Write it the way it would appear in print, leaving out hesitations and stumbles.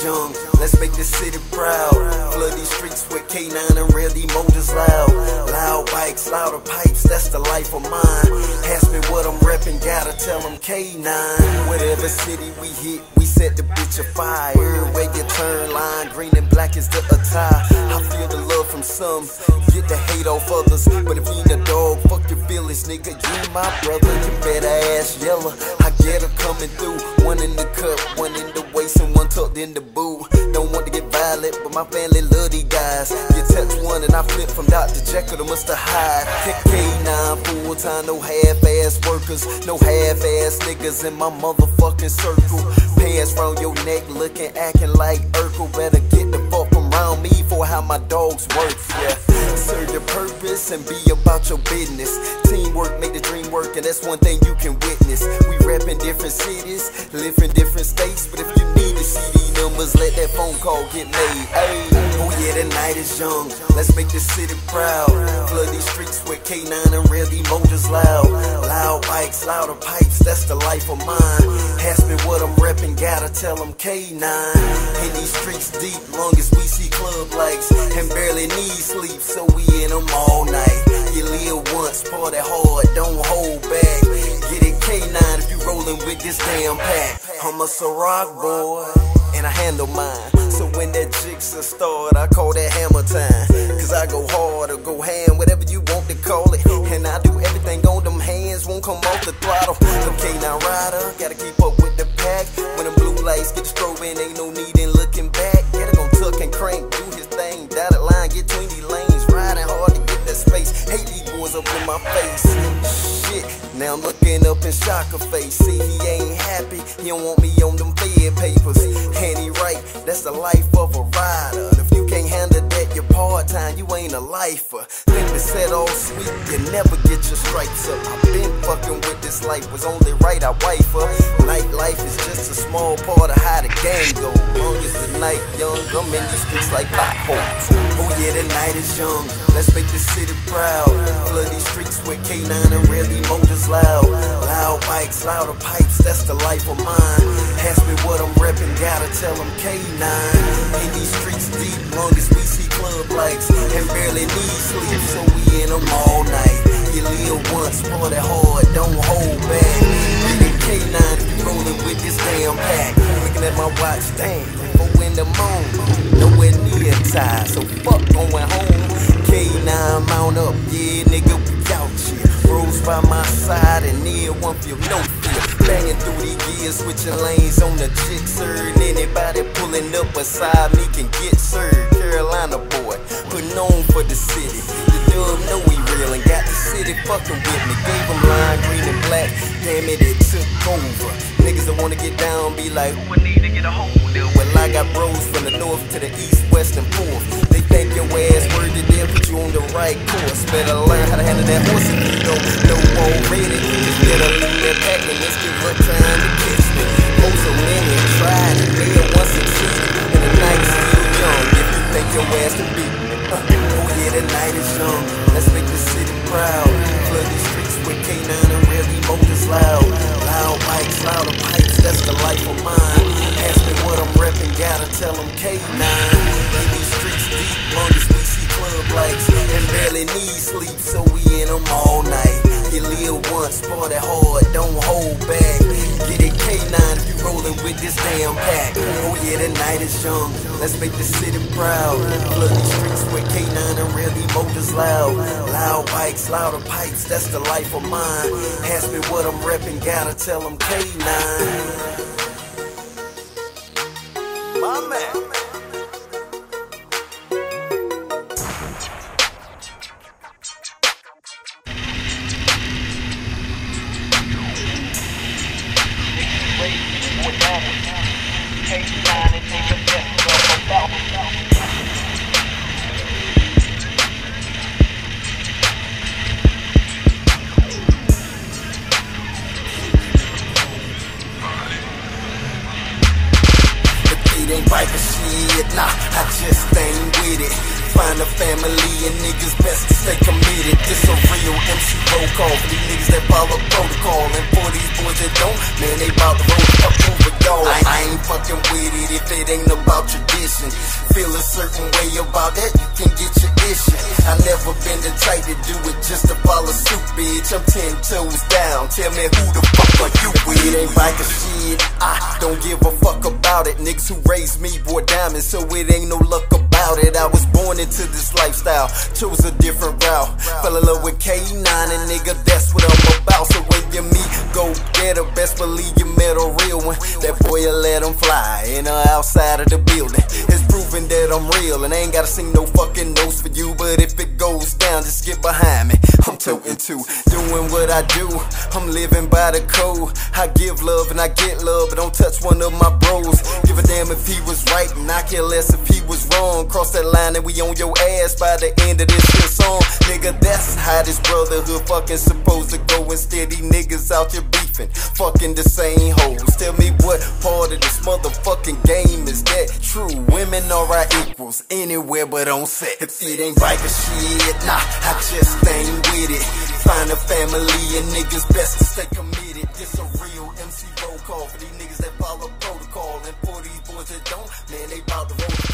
is young, let's make this city proud. Flood these streets with K9 and real D motors loud. Loud bikes, louder pipes, that's the life of mine. Ask me what I'm reppin', gotta tell them K9. Whatever city we hit, we set the bitch afire. Where you turn line, green and black is the attire. I feel the love from some, get the hate off others. But if you ain't a dog, fuck your feelings, nigga, you my brother. You better ass yellow, I get her coming through. One in the cup, one in the waist, and one tucked in the boot. Don't want to get violent, but my family love these guys. You touch one and I flip from Dr. Jekyll to Mr. Hyde. K9 full time, no half-ass workers, no half-ass niggas in my motherfucking circle. Pants round your neck, looking, acting like Urkel. Better get the fuck around me for how my dogs work, yeah. Serve your purpose and be about your business. Teamwork make the dream work, and that's one thing you can witness. We rep in different cities, live in different states, but if you need the CD numbers, let that phone call get made. Ay, oh yeah, the night is young, let's make this city proud. Flood these streets with K9 and real D motors loud. Loud bikes, louder pipes, that's the life of mine. Ask me what I'm reppin', gotta tell them K9. In these streets deep, long as we see club lights, and barely need sleep, so we in them all night. You live once, party hard, don't hold back. Get it K9 if you rollin' with this damn pack. I'm a Ciroc boy, and I handle mine. So when that jigsaw start, I call that hammer time. Cause I go hard or go ham, whatever you want to call it. And I do everything on them hands, won't come off the throttle. Okay, now rider, gotta keep up with the pack. When them blue lights get the strobe in, ain't no need in looking back. Get it gon' tuck and crank, do his thing. Dotted line, get between these lanes. Riding hard to get that space. Hate these boys up in my face. Shit, now I'm looking up in shocker face. See, he ain't happy, he don't want me on them fed papers. And he right, that's the life of a rider. If you can't handle that, you're part-time, you ain't a lifer. Think the set all sweet, you never get your stripes up. I've been fucking with this life, was only right, I wife her. Nightlife is just a small part of how the game go. Long as the night young, I'm in these streets like potholes. Oh yeah, the night is young, let's make this city proud. Flood these streets with K9 and real D motors loud. Loud bikes, louder pipes, that's the life of mine. Ask me what I'm reppin', gotta tell them K9. In these streets deep, long as we see club lights, and barely need sleep, so we in them all night. You live once, party hard, don't hold back. Get it K9 if you rollin' with this damn pack. Looking at my watch, damn, 4 in the morning, nowhere near time, so fuck going home. K9 mount up, yeah nigga, we out here. Bros by my side and near one feel no fear. Banging through these years, switching lanes on the jigsaw. Anybody pulling up beside me can get served. Carolina boy, putting on for the city. The dub know we real and got the city fucking with me. Gave them lime green and black, damn it, it took over. Niggas that wanna get down be like, who would need to get a hold of? Well, I got bros from the north to the east, west, and forth. They think your ass worthy, they'll put you on the right course. Better learn how to handle that horse if you don't know already. Just better leave that pack and let's give her time to catch me. Oh, so many have tried and they have once succeeded. And the night is still young if you think your ass can beat me. Oh yeah, the night is young, let's make this city proud. Flood these streets with K9 and real D motors loud. Loud bikes, louder pipes, that's the life of mine. Ask me what I'm reppin', gotta tell them K9. In these streets deep, long as we see club lights, and barely need sleep, so we in them all night. You live once, party hard, don't hold back. Get it K9 if you rollin' with this damn pack. Oh yeah, the night is young, let's make the city proud. Flood these streets with K9 and real D motors loud. Loud bikes, louder pipes, that's the life of mine. Ask me what I'm reppin', gotta tell them K9. My man. Ain't right for shit, nah, I just ain't with it. Find a family and niggas best to stay committed. This a real MC roll call for these niggas that follow protocol. And for these boys that don't, man, they bout to roll the fuck over y'all. I ain't fucking with it if it ain't about tradition. Feel a certain way about that, you can get your issue. I never been the type to do it just to follow suit, bitch. I'm 10 toes down, tell me who the fuck are you with? It ain't biker shit, I don't give a fuck about it. Niggas who raised me bore diamonds, so it ain't no luck about it. I was born into this lifestyle, chose a different route. Fell in love with K9 and nigga, that's what I'm about. So when you meet, go get her, best believe you met a real one. That boy will let him fly in or outside of the building. It's proven that I'm real and I ain't gotta sing no fucking notes for you. But if it goes down, just get behind me. I'm toting to doing what I do. I'm living by the code. I give love and I get love, but don't touch one of my bros. Give a damn if he was right and I care less if he was wrong. Cross that line and we on your ass by the end of this here song. Nigga, that's how this brotherhood fucking supposed to go. Instead, these niggas out here beefing, fucking the same hoes. Tell me what part of this motherfucking game is that true? Women are our equals anywhere but on set. If it ain't biker shit, nah, I just ain't with it. Find a family and niggas best to stay committed. This a real MC roll call for these niggas that follow protocol. And for these boys that don't, man, they bout to roll.